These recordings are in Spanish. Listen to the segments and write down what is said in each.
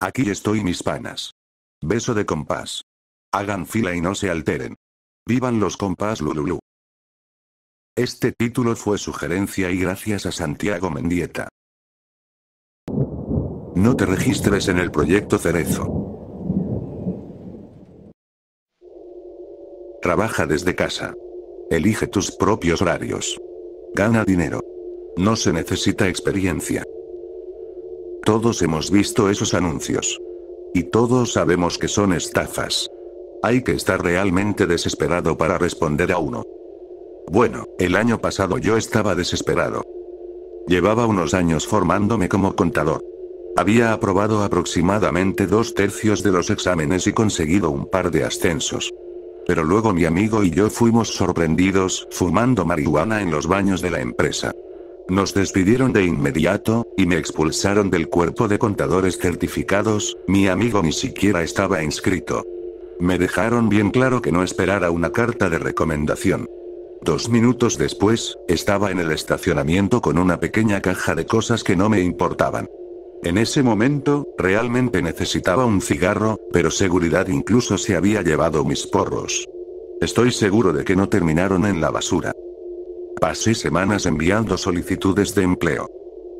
Aquí estoy, mis panas. Beso de compás. Hagan fila y no se alteren. Vivan los compás Lululú. Este título fue sugerencia y gracias a Santiago Mendieta. No te registres en el proyecto Cerezo. Trabaja desde casa. Elige tus propios horarios. Gana dinero. No se necesita experiencia. Todos hemos visto esos anuncios. Y todos sabemos que son estafas. Hay que estar realmente desesperado para responder a uno. Bueno, el año pasado yo estaba desesperado. Llevaba unos años formándome como contador. Había aprobado aproximadamente 2/3 de los exámenes y conseguido un par de ascensos. Pero luego mi amigo y yo fuimos sorprendidos fumando marihuana en los baños de la empresa. Nos despidieron de inmediato, y me expulsaron del cuerpo de contadores certificados. Mi amigo ni siquiera estaba inscrito. Me dejaron bien claro que no esperara una carta de recomendación. 2 minutos después, estaba en el estacionamiento con una pequeña caja de cosas que no me importaban. En ese momento, realmente necesitaba un cigarro, pero seguridad incluso se había llevado mis porros. Estoy seguro de que no terminaron en la basura. Pasé semanas enviando solicitudes de empleo.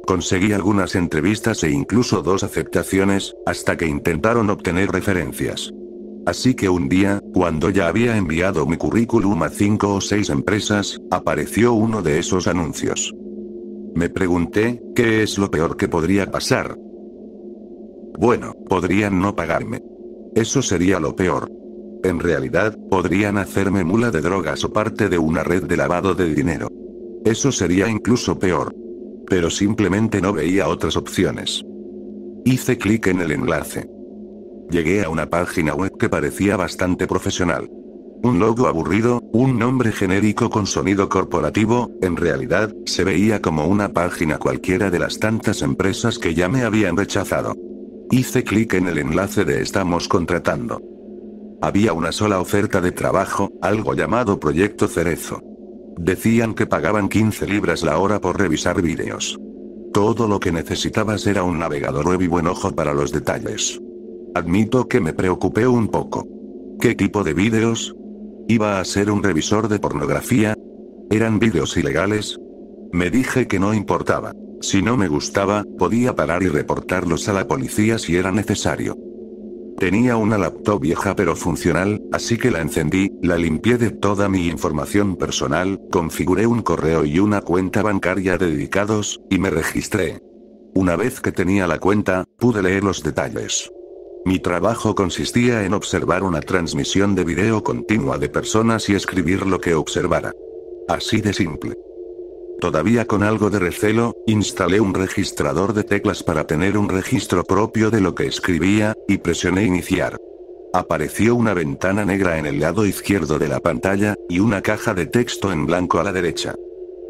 Conseguí algunas entrevistas e incluso 2 aceptaciones, hasta que intentaron obtener referencias. Así que un día, cuando ya había enviado mi currículum a 5 o 6 empresas, apareció uno de esos anuncios. Me pregunté, ¿qué es lo peor que podría pasar? Bueno, podrían no pagarme. Eso sería lo peor. En realidad, podrían hacerme mula de drogas o parte de una red de lavado de dinero. Eso sería incluso peor. Pero simplemente no veía otras opciones. Hice clic en el enlace. Llegué a una página web que parecía bastante profesional. Un logo aburrido, un nombre genérico con sonido corporativo, en realidad, se veía como una página cualquiera de las tantas empresas que ya me habían rechazado. Hice clic en el enlace de Estamos contratando. Había una sola oferta de trabajo, algo llamado Proyecto Cerezo. Decían que pagaban 15 libras la hora por revisar vídeos. Todo lo que necesitabas era un navegador web y buen ojo para los detalles. Admito que me preocupé un poco. ¿Qué tipo de vídeos? ¿Iba a ser un revisor de pornografía? ¿Eran vídeos ilegales? Me dije que no importaba. Si no me gustaba, podía parar y reportarlos a la policía si era necesario. Tenía una laptop vieja pero funcional, así que la encendí, la limpié de toda mi información personal, configuré un correo y una cuenta bancaria dedicados, y me registré. Una vez que tenía la cuenta, pude leer los detalles. Mi trabajo consistía en observar una transmisión de video continua de personas y escribir lo que observara. Así de simple. Todavía con algo de recelo, instalé un registrador de teclas para tener un registro propio de lo que escribía, y presioné iniciar. Apareció una ventana negra en el lado izquierdo de la pantalla, y una caja de texto en blanco a la derecha.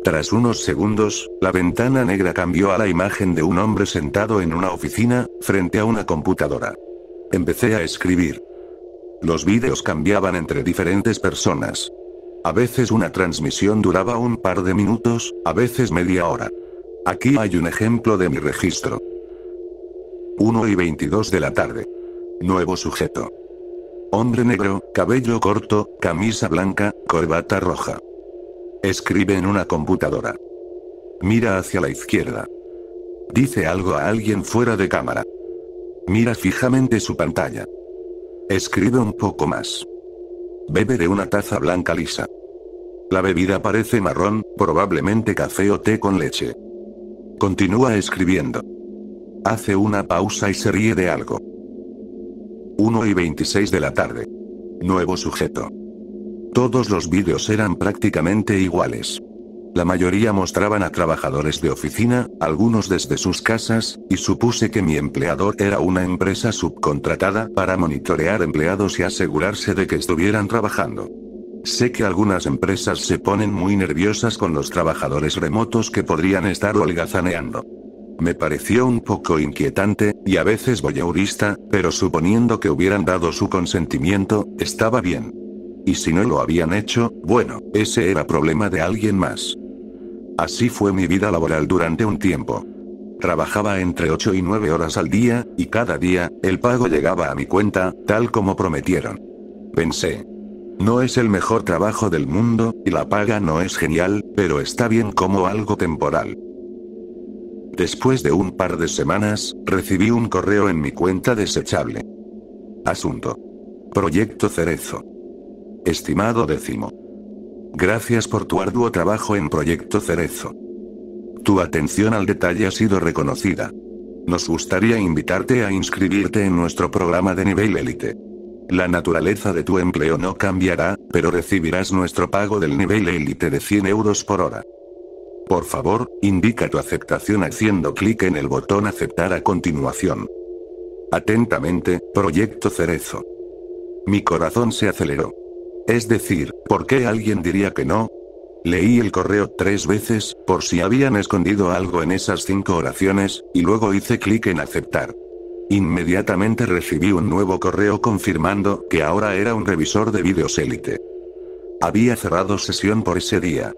Tras unos segundos, la ventana negra cambió a la imagen de un hombre sentado en una oficina, frente a una computadora. Empecé a escribir. Los vídeos cambiaban entre diferentes personas. A veces una transmisión duraba un par de minutos, a veces media hora. Aquí hay un ejemplo de mi registro. 1:22 de la tarde. Nuevo sujeto. Hombre negro, cabello corto, camisa blanca, corbata roja. Escribe en una computadora. Mira hacia la izquierda. Dice algo a alguien fuera de cámara. Mira fijamente su pantalla. Escribe un poco más. Bebe de una taza blanca lisa. La bebida parece marrón, probablemente café o té con leche. Continúa escribiendo. Hace una pausa y se ríe de algo. 1:26 de la tarde. Nuevo sujeto. Todos los vídeos eran prácticamente iguales. La mayoría mostraban a trabajadores de oficina, algunos desde sus casas, y supuse que mi empleador era una empresa subcontratada para monitorear empleados y asegurarse de que estuvieran trabajando. Sé que algunas empresas se ponen muy nerviosas con los trabajadores remotos que podrían estar holgazaneando. Me pareció un poco inquietante, y a veces voyeurista, pero suponiendo que hubieran dado su consentimiento, estaba bien. Y si no lo habían hecho, bueno, ese era problema de alguien más. Así fue mi vida laboral durante un tiempo. Trabajaba entre 8 y 9 horas al día, y cada día, el pago llegaba a mi cuenta, tal como prometieron. Pensé. No es el mejor trabajo del mundo, y la paga no es genial, pero está bien como algo temporal. Después de un par de semanas, recibí un correo en mi cuenta desechable. Asunto. Proyecto Cerezo. Estimado Décimo. Gracias por tu arduo trabajo en Proyecto Cerezo. Tu atención al detalle ha sido reconocida. Nos gustaría invitarte a inscribirte en nuestro programa de nivel élite. La naturaleza de tu empleo no cambiará, pero recibirás nuestro pago del nivel élite de 100 euros por hora. Por favor, indica tu aceptación haciendo clic en el botón aceptar a continuación. Atentamente, Proyecto Cerezo. Mi corazón se aceleró. Es decir, ¿por qué alguien diría que no? Leí el correo 3 veces, por si habían escondido algo en esas 5 oraciones, y luego hice clic en aceptar. Inmediatamente recibí un nuevo correo confirmando que ahora era un revisor de vídeos élite. Había cerrado sesión por ese día.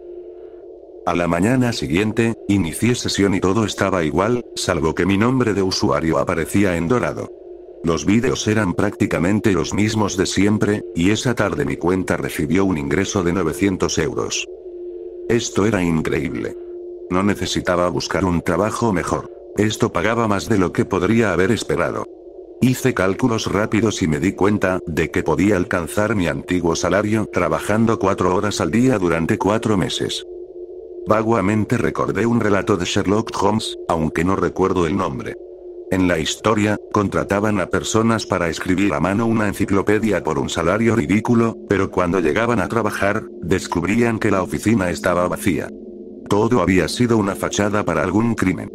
A la mañana siguiente, inicié sesión y todo estaba igual, salvo que mi nombre de usuario aparecía en dorado. Los vídeos eran prácticamente los mismos de siempre, y esa tarde mi cuenta recibió un ingreso de 900 euros. Esto era increíble. No necesitaba buscar un trabajo mejor. Esto pagaba más de lo que podría haber esperado. Hice cálculos rápidos y me di cuenta de que podía alcanzar mi antiguo salario trabajando 4 horas al día durante 4 meses. Vagamente recordé un relato de Sherlock Holmes, aunque no recuerdo el nombre. En la historia, contrataban a personas para escribir a mano una enciclopedia por un salario ridículo, pero cuando llegaban a trabajar, descubrían que la oficina estaba vacía. Todo había sido una fachada para algún crimen.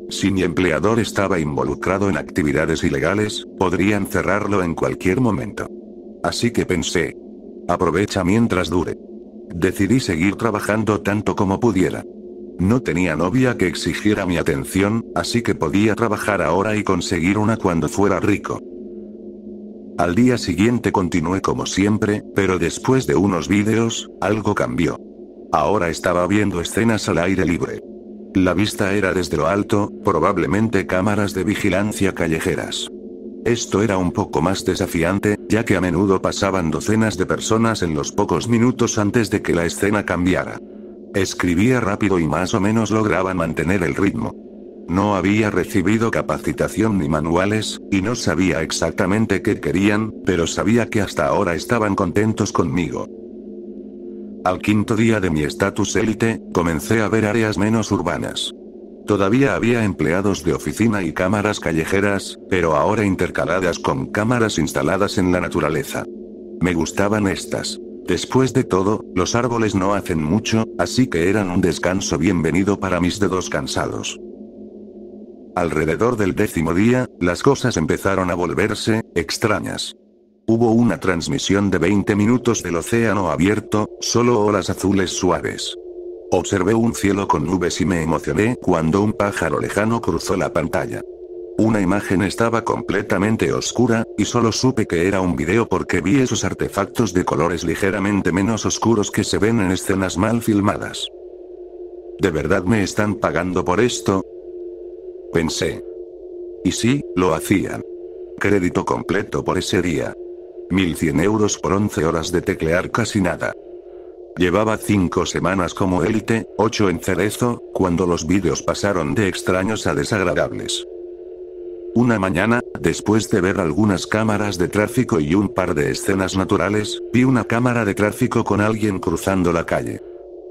Si mi empleador estaba involucrado en actividades ilegales, podrían cerrarlo en cualquier momento. Así que pensé. Aprovecha mientras dure. Decidí seguir trabajando tanto como pudiera. No tenía novia que exigiera mi atención, así que podía trabajar ahora y conseguir una cuando fuera rico. Al día siguiente continué como siempre, pero después de unos vídeos, algo cambió. Ahora estaba viendo escenas al aire libre. La vista era desde lo alto, probablemente cámaras de vigilancia callejeras. Esto era un poco más desafiante, ya que a menudo pasaban docenas de personas en los pocos minutos antes de que la escena cambiara. Escribía rápido y más o menos lograba mantener el ritmo. No había recibido capacitación ni manuales, y no sabía exactamente qué querían, pero sabía que hasta ahora estaban contentos conmigo. Al 5.º día de mi estatus élite, comencé a ver áreas menos urbanas. Todavía había empleados de oficina y cámaras callejeras, pero ahora intercaladas con cámaras instaladas en la naturaleza. Me gustaban estas. Después de todo, los árboles no hacen mucho, así que eran un descanso bienvenido para mis dedos cansados. Alrededor del 10.º día, las cosas empezaron a volverse extrañas. Hubo una transmisión de 20 minutos del océano abierto, solo olas azules suaves. Observé un cielo con nubes y me emocioné cuando un pájaro lejano cruzó la pantalla. Una imagen estaba completamente oscura, y solo supe que era un video porque vi esos artefactos de colores ligeramente menos oscuros que se ven en escenas mal filmadas. ¿De verdad me están pagando por esto? Pensé. Y sí, lo hacían. Crédito completo por ese día. 1.100 euros por 11 horas de teclear casi nada. Llevaba 5 semanas como élite, 8 en Cerezo, cuando los vídeos pasaron de extraños a desagradables. Una mañana, después de ver algunas cámaras de tráfico y un par de escenas naturales, vi una cámara de tráfico con alguien cruzando la calle.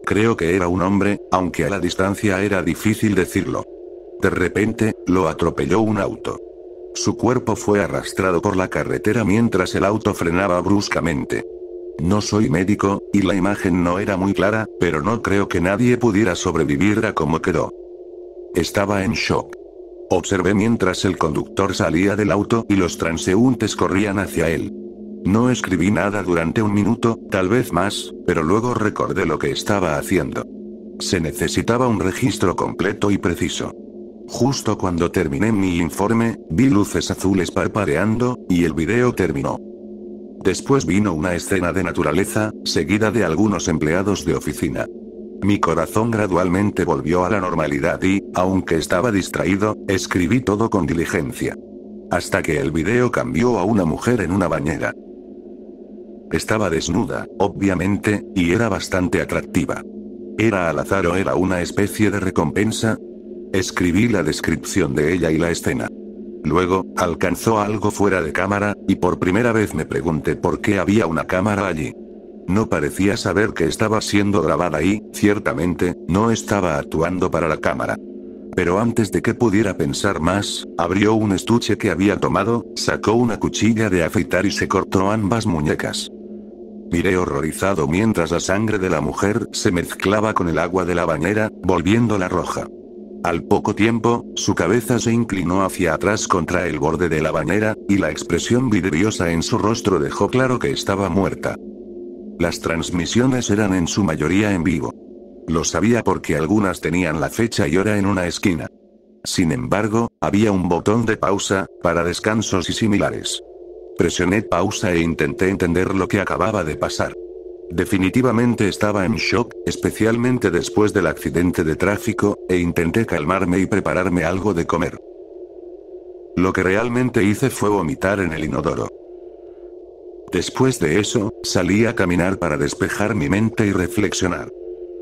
Creo que era un hombre, aunque a la distancia era difícil decirlo. De repente, lo atropelló un auto. Su cuerpo fue arrastrado por la carretera mientras el auto frenaba bruscamente. No soy médico, y la imagen no era muy clara, pero no creo que nadie pudiera sobrevivir a cómo quedó. Estaba en shock. Observé mientras el conductor salía del auto y los transeúntes corrían hacia él. No escribí nada durante un minuto, tal vez más, pero luego recordé lo que estaba haciendo. Se necesitaba un registro completo y preciso. Justo cuando terminé mi informe, vi luces azules parpadeando, y el video terminó. Después vino una escena de naturaleza, seguida de algunos empleados de oficina. Mi corazón gradualmente volvió a la normalidad y, aunque estaba distraído, escribí todo con diligencia. Hasta que el video cambió a una mujer en una bañera. Estaba desnuda, obviamente, y era bastante atractiva. ¿Era al azar o era una especie de recompensa? Escribí la descripción de ella y la escena. Luego, alcanzó algo fuera de cámara, y por primera vez me pregunté por qué había una cámara allí. No parecía saber que estaba siendo grabada y, ciertamente, no estaba actuando para la cámara. Pero antes de que pudiera pensar más, abrió un estuche que había tomado, sacó una cuchilla de afeitar y se cortó ambas muñecas. Miré horrorizado mientras la sangre de la mujer se mezclaba con el agua de la bañera, volviéndola roja. Al poco tiempo, su cabeza se inclinó hacia atrás contra el borde de la bañera, y la expresión vidriosa en su rostro dejó claro que estaba muerta. Las transmisiones eran en su mayoría en vivo. Lo sabía porque algunas tenían la fecha y hora en una esquina. Sin embargo, había un botón de pausa, para descansos y similares. Presioné pausa e intenté entender lo que acababa de pasar. Definitivamente estaba en shock, especialmente después del accidente de tráfico, e intenté calmarme y prepararme algo de comer. Lo que realmente hice fue vomitar en el inodoro. Después de eso, salí a caminar para despejar mi mente y reflexionar.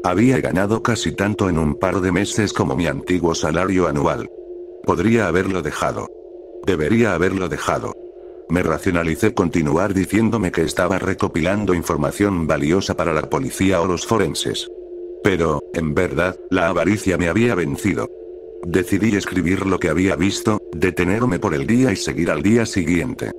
Había ganado casi tanto en un par de meses como mi antiguo salario anual. Podría haberlo dejado. Debería haberlo dejado. Me racionalicé continuar diciéndome que estaba recopilando información valiosa para la policía o los forenses. Pero, en verdad, la avaricia me había vencido. Decidí escribir lo que había visto, detenerme por el día y seguir al día siguiente.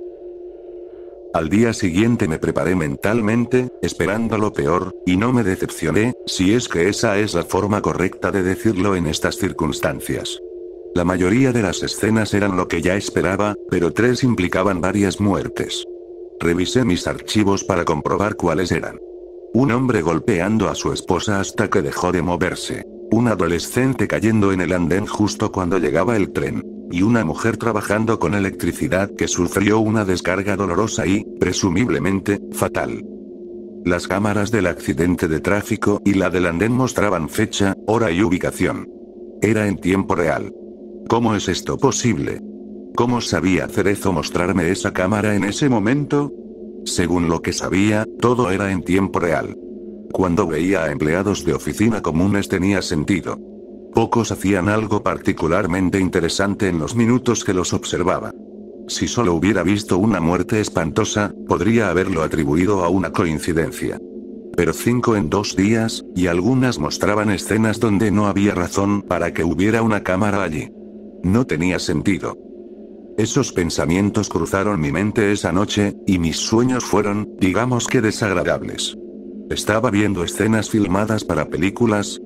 Al día siguiente me preparé mentalmente, esperando lo peor, y no me decepcioné, si es que esa es la forma correcta de decirlo en estas circunstancias. La mayoría de las escenas eran lo que ya esperaba, pero 3 implicaban varias muertes. Revisé mis archivos para comprobar cuáles eran. Un hombre golpeando a su esposa hasta que dejó de moverse. Un adolescente cayendo en el andén justo cuando llegaba el tren. Y una mujer trabajando con electricidad que sufrió una descarga dolorosa y, presumiblemente, fatal. Las cámaras del accidente de tráfico y la del andén mostraban fecha, hora y ubicación. Era en tiempo real. ¿Cómo es esto posible? ¿Cómo sabía Cerezo mostrarme esa cámara en ese momento? Según lo que sabía, todo era en tiempo real. Cuando veía a empleados de oficina comunes tenía sentido. Pocos hacían algo particularmente interesante en los minutos que los observaba. Si solo hubiera visto una muerte espantosa, podría haberlo atribuido a una coincidencia. Pero 5 en 2 días, y algunas mostraban escenas donde no había razón para que hubiera una cámara allí. No tenía sentido. Esos pensamientos cruzaron mi mente esa noche, y mis sueños fueron, digamos que desagradables. Estaba viendo escenas filmadas para películas.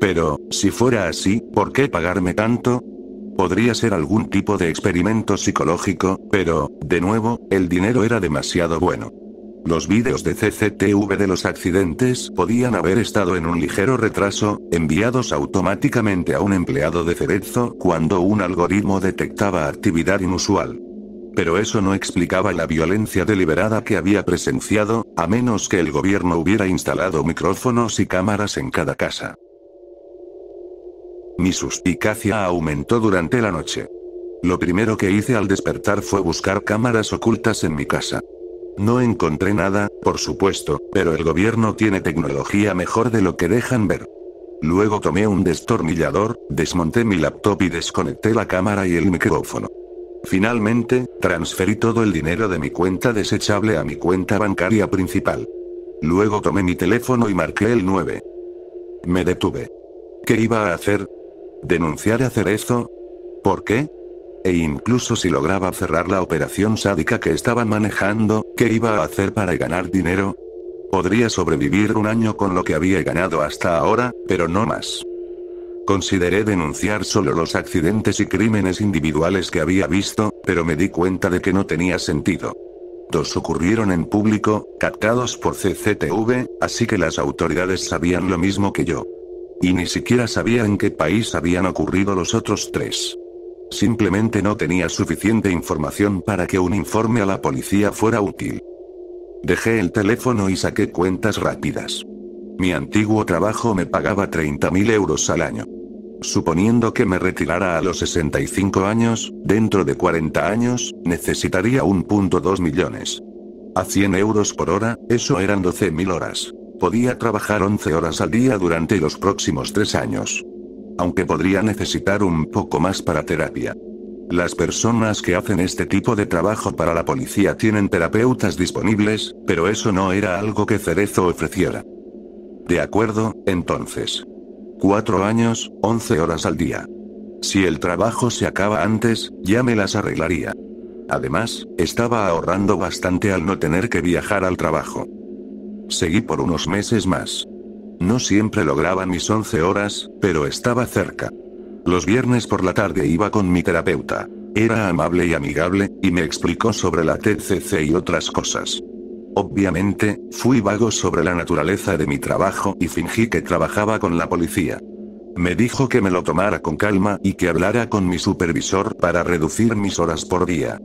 Pero, si fuera así, ¿por qué pagarme tanto? Podría ser algún tipo de experimento psicológico, pero, de nuevo, el dinero era demasiado bueno. Los vídeos de CCTV de los accidentes podían haber estado en un ligero retraso, enviados automáticamente a un empleado de Cerezo cuando un algoritmo detectaba actividad inusual. Pero eso no explicaba la violencia deliberada que había presenciado, a menos que el gobierno hubiera instalado micrófonos y cámaras en cada casa. Mi suspicacia aumentó durante la noche. Lo primero que hice al despertar fue buscar cámaras ocultas en mi casa. No encontré nada, por supuesto, pero el gobierno tiene tecnología mejor de lo que dejan ver. Luego tomé un destornillador, desmonté mi laptop y desconecté la cámara y el micrófono. Finalmente, transferí todo el dinero de mi cuenta desechable a mi cuenta bancaria principal. Luego tomé mi teléfono y marqué el 9. Me detuve. ¿Qué iba a hacer? ¿Denunciar a Cerezo? ¿Por qué? E incluso si lograba cerrar la operación sádica que estaban manejando, ¿qué iba a hacer para ganar dinero? Podría sobrevivir un año con lo que había ganado hasta ahora, pero no más. Consideré denunciar solo los accidentes y crímenes individuales que había visto, pero me di cuenta de que no tenía sentido. 2 ocurrieron en público, captados por CCTV, así que las autoridades sabían lo mismo que yo. Y ni siquiera sabía en qué país habían ocurrido los otros 3. Simplemente no tenía suficiente información para que un informe a la policía fuera útil. Dejé el teléfono y saqué cuentas rápidas. Mi antiguo trabajo me pagaba 30.000 euros al año. Suponiendo que me retirara a los 65 años, dentro de 40 años, necesitaría 1,2 millones. A 100 euros por hora, eso eran 12.000 horas. Podía trabajar 11 horas al día durante los próximos 3 años. Aunque podría necesitar un poco más para terapia. Las personas que hacen este tipo de trabajo para la policía tienen terapeutas disponibles, pero eso no era algo que Cerezo ofreciera. De acuerdo, entonces. 4 años, 11 horas al día. Si el trabajo se acaba antes, ya me las arreglaría. Además, estaba ahorrando bastante al no tener que viajar al trabajo. Seguí por unos meses más. No siempre lograba mis 11 horas, pero estaba cerca. Los viernes por la tarde iba con mi terapeuta. Era amable y amigable, y me explicó sobre la TCC y otras cosas. Obviamente, fui vago sobre la naturaleza de mi trabajo y fingí que trabajaba con la policía. Me dijo que me lo tomara con calma y que hablara con mi supervisor para reducir mis horas por día.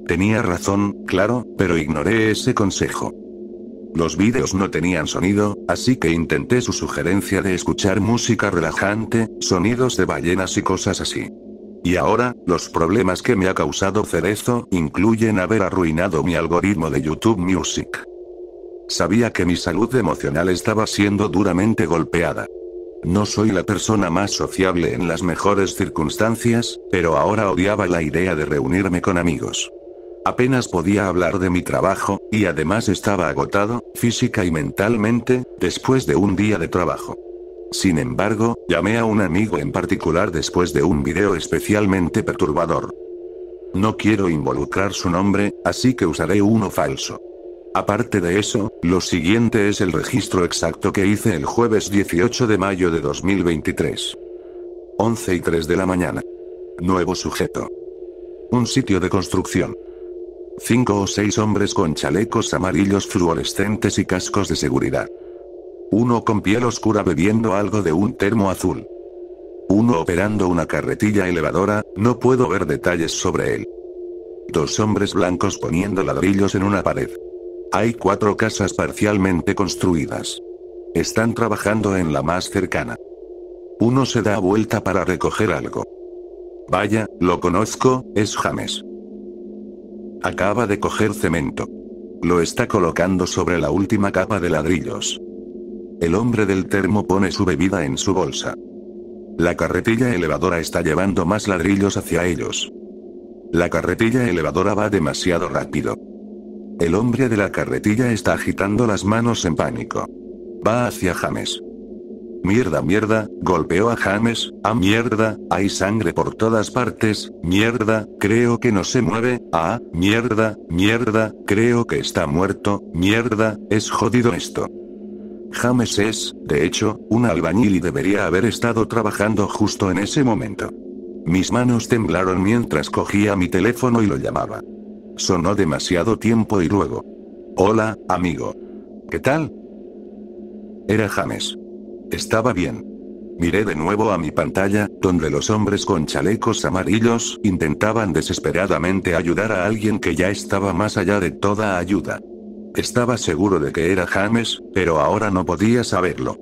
Tenía razón, claro, pero ignoré ese consejo. Los vídeos no tenían sonido, así que intenté su sugerencia de escuchar música relajante, sonidos de ballenas y cosas así. Y ahora, los problemas que me ha causado Cerezo incluyen haber arruinado mi algoritmo de YouTube Music. Sabía que mi salud emocional estaba siendo duramente golpeada. No soy la persona más sociable en las mejores circunstancias, pero ahora odiaba la idea de reunirme con amigos. Apenas podía hablar de mi trabajo, y además estaba agotado, física y mentalmente, después de un día de trabajo. Sin embargo, llamé a un amigo en particular después de un video especialmente perturbador. No quiero involucrar su nombre, así que usaré uno falso. Aparte de eso, lo siguiente es el registro exacto que hice el jueves 18 de mayo de 2023. 11:03 de la mañana. Nuevo sujeto. Un sitio de construcción. 5 o 6 hombres con chalecos amarillos fluorescentes y cascos de seguridad. Uno con piel oscura bebiendo algo de un termo azul. Uno operando una carretilla elevadora, no puedo ver detalles sobre él. 2 hombres blancos poniendo ladrillos en una pared. Hay 4 casas parcialmente construidas. Están trabajando en la más cercana. Uno se da vuelta para recoger algo. Vaya, lo conozco, es James. Acaba de coger cemento. Lo está colocando sobre la última capa de ladrillos. El hombre del termo pone su bebida en su bolsa. La carretilla elevadora está llevando más ladrillos hacia ellos. La carretilla elevadora va demasiado rápido. El hombre de la carretilla está agitando las manos en pánico. Va hacia James. Mierda, mierda, golpeó a James, mierda, hay sangre por todas partes, mierda, creo que no se mueve, mierda, mierda, creo que está muerto, mierda, es jodido esto. James es, de hecho, un albañil y debería haber estado trabajando justo en ese momento. Mis manos temblaron mientras cogía mi teléfono y lo llamaba. Sonó demasiado tiempo y luego. Hola, amigo. ¿Qué tal? Era James. Estaba bien. Miré de nuevo a mi pantalla, donde los hombres con chalecos amarillos intentaban desesperadamente ayudar a alguien que ya estaba más allá de toda ayuda. Estaba seguro de que era James, pero ahora no podía saberlo.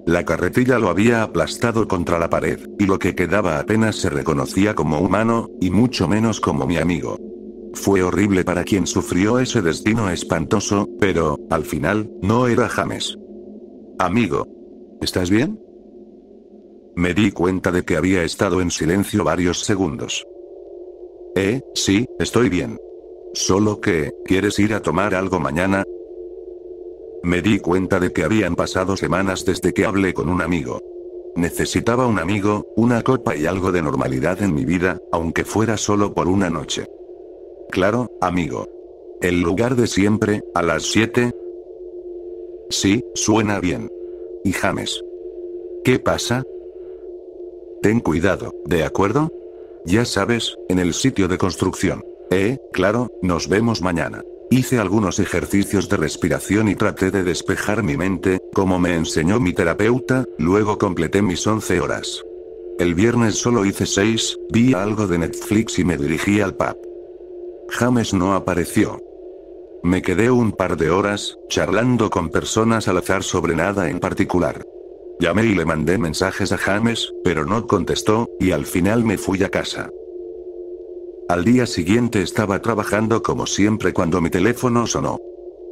La carretilla lo había aplastado contra la pared, y lo que quedaba apenas se reconocía como humano, y mucho menos como mi amigo. Fue horrible para quien sufrió ese destino espantoso, pero, al final, no era James. Amigo. ¿Estás bien? Me di cuenta de que había estado en silencio varios segundos. Sí, estoy bien. Solo que, ¿quieres ir a tomar algo mañana? Me di cuenta de que habían pasado semanas desde que hablé con un amigo. Necesitaba un amigo, una copa y algo de normalidad en mi vida, aunque fuera solo por una noche. Claro, amigo. ¿El lugar de siempre, a las 7? Sí, suena bien. ¿Y James? ¿Qué pasa? Ten cuidado, ¿de acuerdo? Ya sabes, en el sitio de construcción. Claro, nos vemos mañana. Hice algunos ejercicios de respiración y traté de despejar mi mente, como me enseñó mi terapeuta, luego completé mis 11 horas. El viernes solo hice 6, vi algo de Netflix y me dirigí al pub. James no apareció. Me quedé un par de horas, charlando con personas al azar sobre nada en particular. Llamé y le mandé mensajes a James, pero no contestó, y al final me fui a casa. Al día siguiente estaba trabajando como siempre cuando mi teléfono sonó.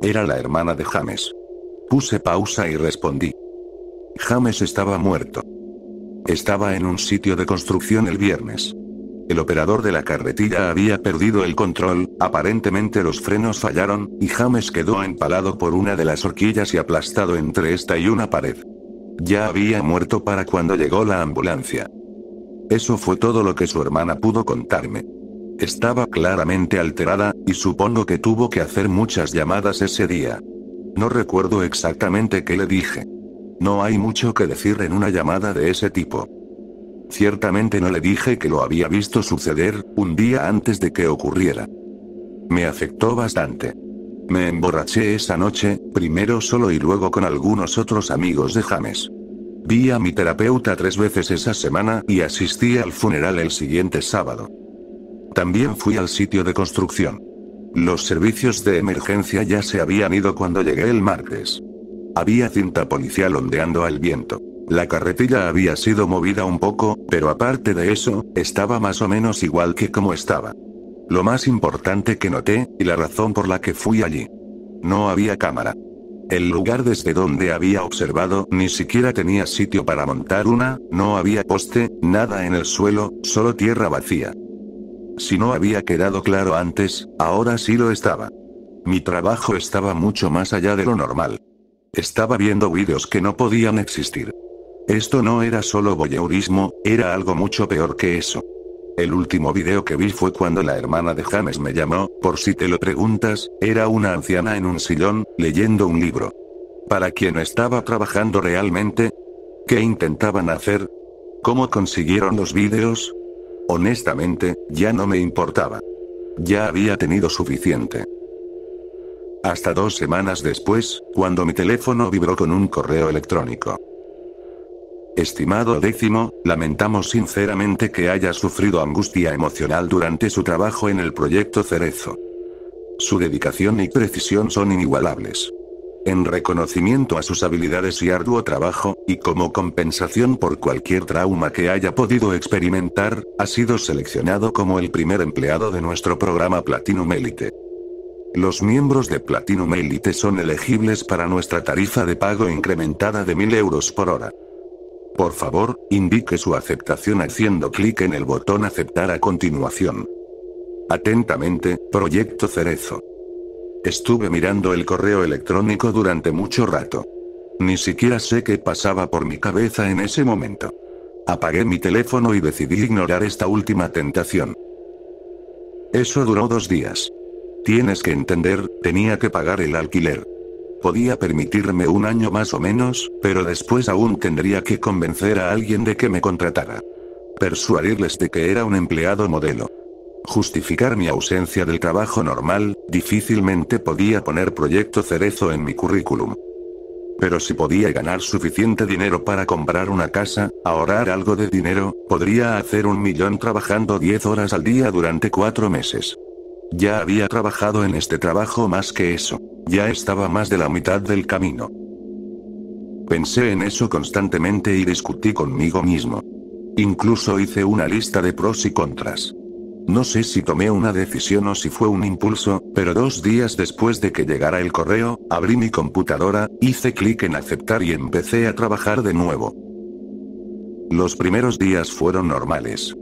Era la hermana de James. Puse pausa y respondí. James estaba muerto. Estaba en un sitio de construcción el viernes. El operador de la carretilla había perdido el control, aparentemente los frenos fallaron, y James quedó empalado por una de las horquillas y aplastado entre esta y una pared. Ya había muerto para cuando llegó la ambulancia. Eso fue todo lo que su hermana pudo contarme. Estaba claramente alterada, y supongo que tuvo que hacer muchas llamadas ese día. No recuerdo exactamente qué le dije. No hay mucho que decir en una llamada de ese tipo. Ciertamente no le dije que lo había visto suceder, un día antes de que ocurriera. Me afectó bastante. Me emborraché esa noche, primero solo y luego con algunos otros amigos de James. Vi a mi terapeuta 3 veces esa semana y asistí al funeral el siguiente sábado. También fui al sitio de construcción. Los servicios de emergencia ya se habían ido cuando llegué el martes. Había cinta policial ondeando al viento. La carretilla había sido movida un poco, pero aparte de eso, estaba más o menos igual que como estaba. Lo más importante que noté, y la razón por la que fui allí. No había cámara. El lugar desde donde había observado ni siquiera tenía sitio para montar una, no había poste, nada en el suelo, solo tierra vacía. Si no había quedado claro antes, ahora sí lo estaba. Mi trabajo estaba mucho más allá de lo normal. Estaba viendo vídeos que no podían existir. Esto no era solo voyeurismo, era algo mucho peor que eso. El último video que vi fue cuando la hermana de James me llamó, por si te lo preguntas, era una anciana en un sillón, leyendo un libro. ¿Para quién estaba trabajando realmente? ¿Qué intentaban hacer? ¿Cómo consiguieron los vídeos? Honestamente, ya no me importaba. Ya había tenido suficiente. Hasta 2 semanas después, cuando mi teléfono vibró con un correo electrónico. Estimado Décimo, lamentamos sinceramente que haya sufrido angustia emocional durante su trabajo en el proyecto Cerezo. Su dedicación y precisión son inigualables. En reconocimiento a sus habilidades y arduo trabajo, y como compensación por cualquier trauma que haya podido experimentar, ha sido seleccionado como el primer empleado de nuestro programa Platinum Elite. Los miembros de Platinum Elite son elegibles para nuestra tarifa de pago incrementada de 1000 euros por hora. Por favor, indique su aceptación haciendo clic en el botón aceptar a continuación. Atentamente, Proyecto Cerezo. Estuve mirando el correo electrónico durante mucho rato. Ni siquiera sé qué pasaba por mi cabeza en ese momento. Apagué mi teléfono y decidí ignorar esta última tentación. Eso duró 2 días. Tienes que entender, tenía que pagar el alquiler. Podía permitirme 1 año más o menos, pero después aún tendría que convencer a alguien de que me contratara. Persuadirles de que era un empleado modelo. Justificar mi ausencia del trabajo normal, difícilmente podía poner Proyecto Cerezo en mi currículum. Pero si podía ganar suficiente dinero para comprar una casa, ahorrar algo de dinero, podría hacer 1 millón trabajando 10 horas al día durante 4 meses. Ya había trabajado en este trabajo más que eso. Ya estaba más de la mitad del camino. Pensé en eso constantemente y discutí conmigo mismo. Incluso hice una lista de pros y contras. No sé si tomé una decisión o si fue un impulso, pero 2 días después de que llegara el correo, abrí mi computadora, hice clic en aceptar y empecé a trabajar de nuevo. Los primeros días fueron normales.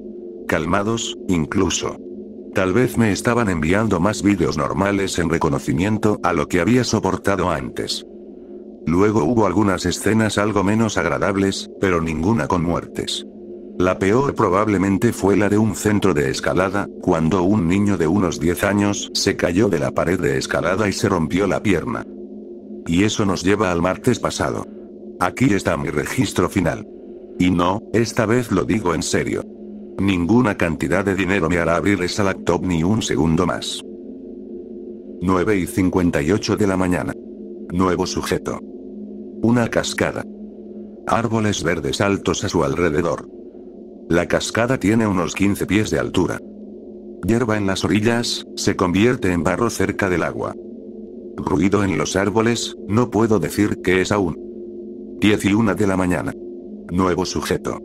Calmados, incluso. Tal vez me estaban enviando más vídeos normales en reconocimiento a lo que había soportado antes. Luego hubo algunas escenas algo menos agradables, pero ninguna con muertes. La peor probablemente fue la de un centro de escalada, cuando un niño de unos 10 años se cayó de la pared de escalada y se rompió la pierna. Y eso nos lleva al martes pasado. Aquí está mi registro final. Y no, esta vez lo digo en serio. Ninguna cantidad de dinero me hará abrir esa laptop ni un segundo más. 9:58 de la mañana. Nuevo sujeto. Una cascada. Árboles verdes altos a su alrededor. La cascada tiene unos 15 pies de altura. Hierba en las orillas, se convierte en barro cerca del agua. Ruido en los árboles, no puedo decir que es aún. 10:01 de la mañana. Nuevo sujeto.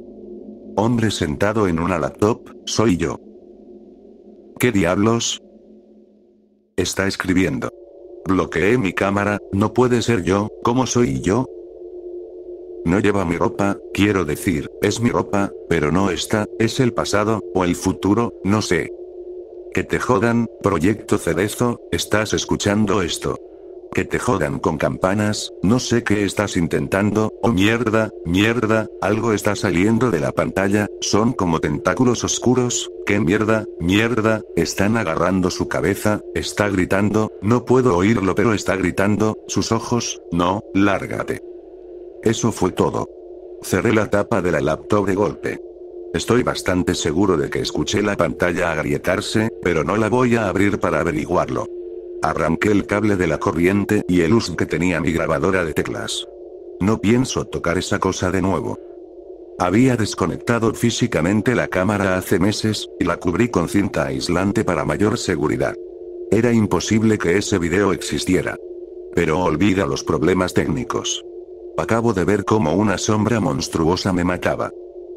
Hombre sentado en una laptop, soy yo. ¿Qué diablos? Está escribiendo. Bloqueé mi cámara, no puede ser yo, ¿cómo soy yo? No lleva mi ropa, quiero decir, es mi ropa, pero no está, es el pasado, o el futuro, no sé. Que te jodan, Proyecto Cerezo, ¿estás escuchando esto? Que te jodan con campanas, no sé qué estás intentando, oh mierda, algo está saliendo de la pantalla, son como tentáculos oscuros, qué mierda, están agarrando su cabeza, está gritando, no puedo oírlo pero está gritando, sus ojos, no, lárgate. Eso fue todo. Cerré la tapa de la laptop de golpe. Estoy bastante seguro de que escuché la pantalla agrietarse, pero no la voy a abrir para averiguarlo. Arranqué el cable de la corriente y el USB que tenía mi grabadora de teclas. No pienso tocar esa cosa de nuevo. Había desconectado físicamente la cámara hace meses, y la cubrí con cinta aislante para mayor seguridad. Era imposible que ese video existiera. Pero olvida los problemas técnicos. Acabo de ver cómo una sombra monstruosa me mataba.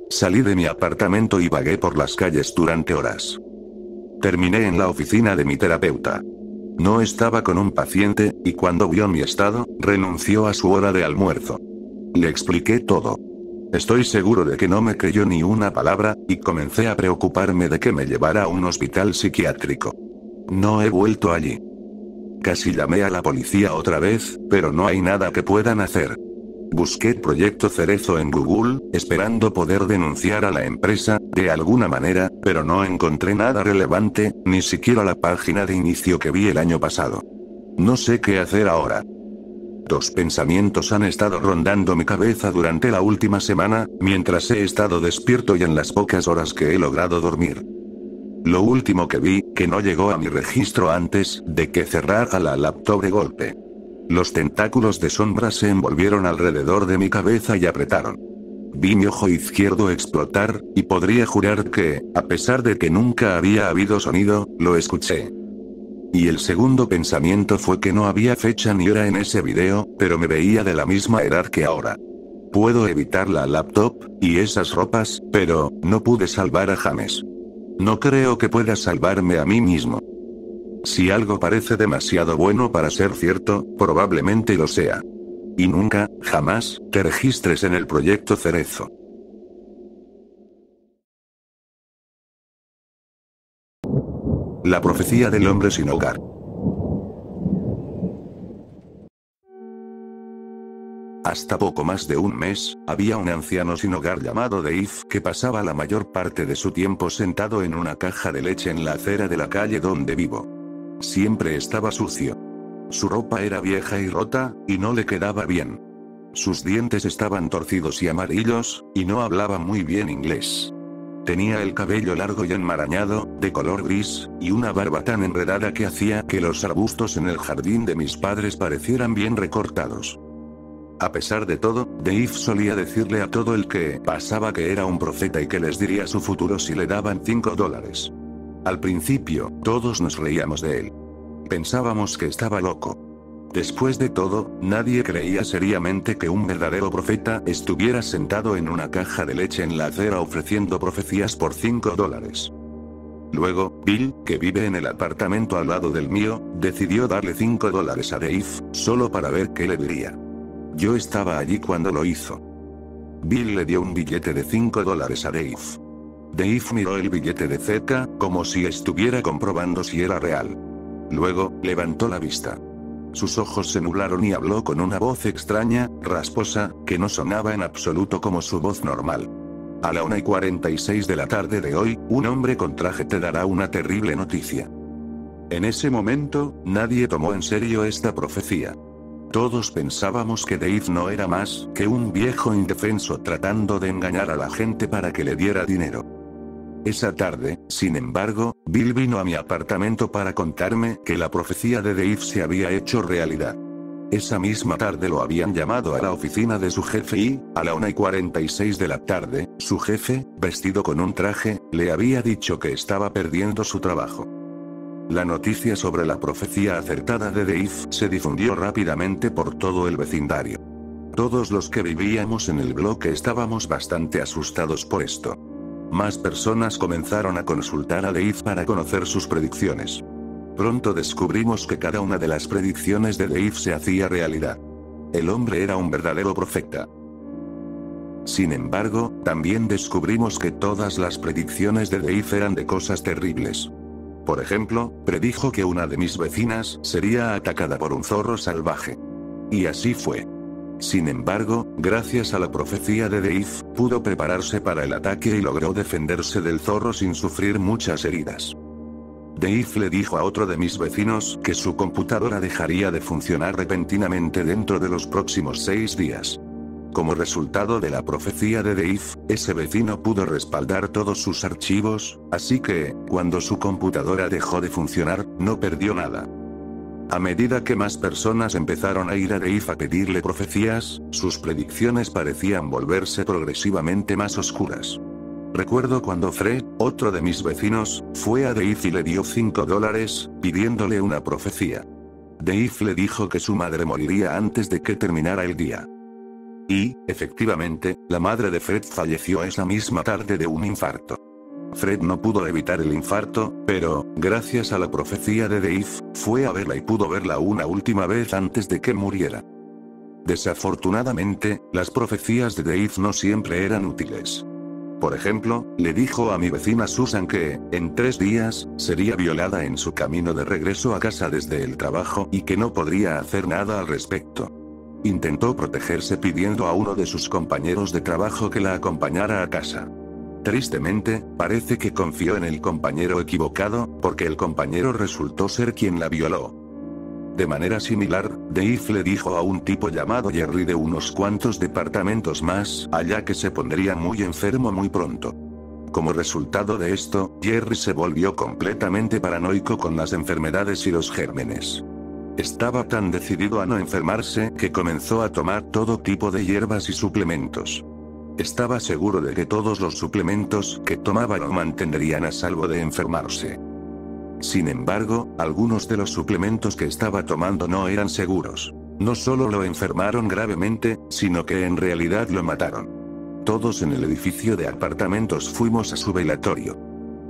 Salí de mi apartamento y vagué por las calles durante horas. Terminé en la oficina de mi terapeuta. No estaba con un paciente, y cuando vio mi estado, renunció a su hora de almuerzo. Le expliqué todo. Estoy seguro de que no me creyó ni una palabra, y comencé a preocuparme de que me llevara a un hospital psiquiátrico. No he vuelto allí. Casi llamé a la policía otra vez, pero no hay nada que puedan hacer. Busqué Proyecto Cerezo en Google, esperando poder denunciar a la empresa, de alguna manera, pero no encontré nada relevante, ni siquiera la página de inicio que vi el año pasado. No sé qué hacer ahora. Dos pensamientos han estado rondando mi cabeza durante la última semana, mientras he estado despierto y en las pocas horas que he logrado dormir. Lo último que vi, que no llegó a mi registro antes de que cerrara la laptop de golpe. Los tentáculos de sombra se envolvieron alrededor de mi cabeza y apretaron. Vi mi ojo izquierdo explotar, y podría jurar que, a pesar de que nunca había habido sonido, lo escuché. Y el segundo pensamiento fue que no había fecha ni hora en ese video, pero me veía de la misma edad que ahora. Puedo evitar la laptop, y esas ropas, pero, no pude salvar a James. No creo que pueda salvarme a mí mismo. Si algo parece demasiado bueno para ser cierto, probablemente lo sea. Y nunca, jamás, te registres en el Proyecto Cerezo. La profecía del hombre sin hogar. Hasta poco más de un mes, había un anciano sin hogar llamado Dave que pasaba la mayor parte de su tiempo sentado en una caja de leche en la acera de la calle donde vivo. Siempre estaba sucio. Su ropa era vieja y rota, y no le quedaba bien. Sus dientes estaban torcidos y amarillos, y no hablaba muy bien inglés. Tenía el cabello largo y enmarañado, de color gris, y una barba tan enredada que hacía que los arbustos en el jardín de mis padres parecieran bien recortados. A pesar de todo, Dave solía decirle a todo el que pasaba que era un profeta y que les diría su futuro si le daban $5. Al principio, todos nos reíamos de él. Pensábamos que estaba loco. Después de todo, nadie creía seriamente que un verdadero profeta estuviera sentado en una caja de leche en la acera ofreciendo profecías por $5. Luego, Bill, que vive en el apartamento al lado del mío, decidió darle $5 a Dave, solo para ver qué le diría. Yo estaba allí cuando lo hizo. Bill le dio un billete de $5 a Dave. Dave miró el billete de cerca, como si estuviera comprobando si era real. Luego, levantó la vista. Sus ojos se nublaron y habló con una voz extraña, rasposa, que no sonaba en absoluto como su voz normal. A la 1:46 de la tarde de hoy, un hombre con traje te dará una terrible noticia. En ese momento, nadie tomó en serio esta profecía. Todos pensábamos que Dave no era más que un viejo indefenso tratando de engañar a la gente para que le diera dinero. Esa tarde, sin embargo, Bill vino a mi apartamento para contarme que la profecía de Dave se había hecho realidad. Esa misma tarde lo habían llamado a la oficina de su jefe y, a la 1:46 de la tarde, su jefe, vestido con un traje, le había dicho que estaba perdiendo su trabajo. La noticia sobre la profecía acertada de Dave se difundió rápidamente por todo el vecindario. Todos los que vivíamos en el bloque estábamos bastante asustados por esto. Más personas comenzaron a consultar a Dave para conocer sus predicciones. Pronto descubrimos que cada una de las predicciones de Dave se hacía realidad. El hombre era un verdadero profeta. Sin embargo, también descubrimos que todas las predicciones de Dave eran de cosas terribles. Por ejemplo, predijo que una de mis vecinas sería atacada por un zorro salvaje. Y así fue. Sin embargo, gracias a la profecía de Dave, pudo prepararse para el ataque y logró defenderse del zorro sin sufrir muchas heridas. Dave le dijo a otro de mis vecinos que su computadora dejaría de funcionar repentinamente dentro de los próximos 6 días. Como resultado de la profecía de Dave, ese vecino pudo respaldar todos sus archivos, así que, cuando su computadora dejó de funcionar, no perdió nada. A medida que más personas empezaron a ir a Dave a pedirle profecías, sus predicciones parecían volverse progresivamente más oscuras. Recuerdo cuando Fred, otro de mis vecinos, fue a Dave y le dio $5, pidiéndole una profecía. Dave le dijo que su madre moriría antes de que terminara el día. Y, efectivamente, la madre de Fred falleció esa misma tarde de un infarto. Fred no pudo evitar el infarto, pero, gracias a la profecía de Dave, fue a verla y pudo verla una última vez antes de que muriera. Desafortunadamente, las profecías de Dave no siempre eran útiles. Por ejemplo, le dijo a mi vecina Susan que, en 3 días, sería violada en su camino de regreso a casa desde el trabajo y que no podría hacer nada al respecto. Intentó protegerse pidiendo a uno de sus compañeros de trabajo que la acompañara a casa. Tristemente, parece que confió en el compañero equivocado, porque el compañero resultó ser quien la violó. De manera similar, Dave le dijo a un tipo llamado Jerry de unos cuantos departamentos más allá que se pondría muy enfermo muy pronto. Como resultado de esto, Jerry se volvió completamente paranoico con las enfermedades y los gérmenes. Estaba tan decidido a no enfermarse que comenzó a tomar todo tipo de hierbas y suplementos. Estaba seguro de que todos los suplementos que tomaba lo mantendrían a salvo de enfermarse. Sin embargo, algunos de los suplementos que estaba tomando no eran seguros. No solo lo enfermaron gravemente, sino que en realidad lo mataron. Todos en el edificio de apartamentos fuimos a su velatorio.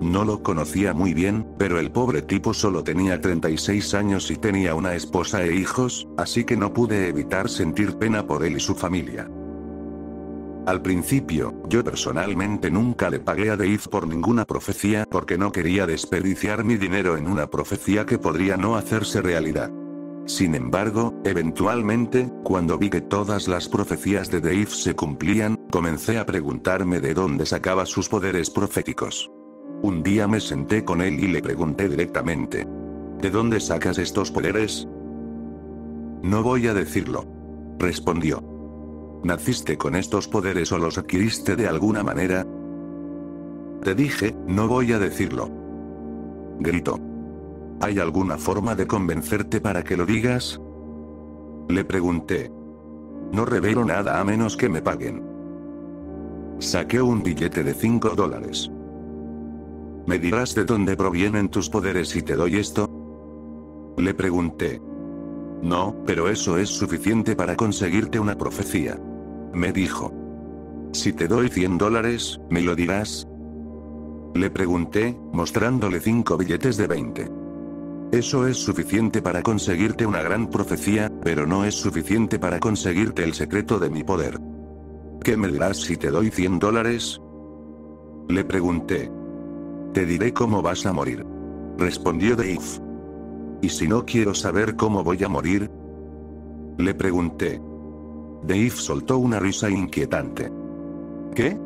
No lo conocía muy bien, pero el pobre tipo solo tenía 36 años y tenía una esposa e hijos, así que no pude evitar sentir pena por él y su familia. Al principio, yo personalmente nunca le pagué a Dave por ninguna profecía porque no quería desperdiciar mi dinero en una profecía que podría no hacerse realidad. Sin embargo, eventualmente, cuando vi que todas las profecías de Dave se cumplían, comencé a preguntarme de dónde sacaba sus poderes proféticos. Un día me senté con él y le pregunté directamente: ¿de dónde sacas estos poderes? No voy a decirlo, respondió. ¿Naciste con estos poderes o los adquiriste de alguna manera? Te dije, no voy a decirlo. Gritó. ¿Hay alguna forma de convencerte para que lo digas? Le pregunté. No revelo nada a menos que me paguen. Saqué un billete de $5. ¿Me dirás de dónde provienen tus poderes si te doy esto? Le pregunté. No, pero eso es suficiente para conseguirte una profecía. Me dijo. Si te doy $100, ¿me lo dirás? Le pregunté, mostrándole 5 billetes de 20. Eso es suficiente para conseguirte una gran profecía, pero no es suficiente para conseguirte el secreto de mi poder. ¿Qué me dirás si te doy $100? Le pregunté. Te diré cómo vas a morir, respondió Dave. ¿Y si no quiero saber cómo voy a morir? Le pregunté. Dave soltó una risa inquietante. ¿Qué?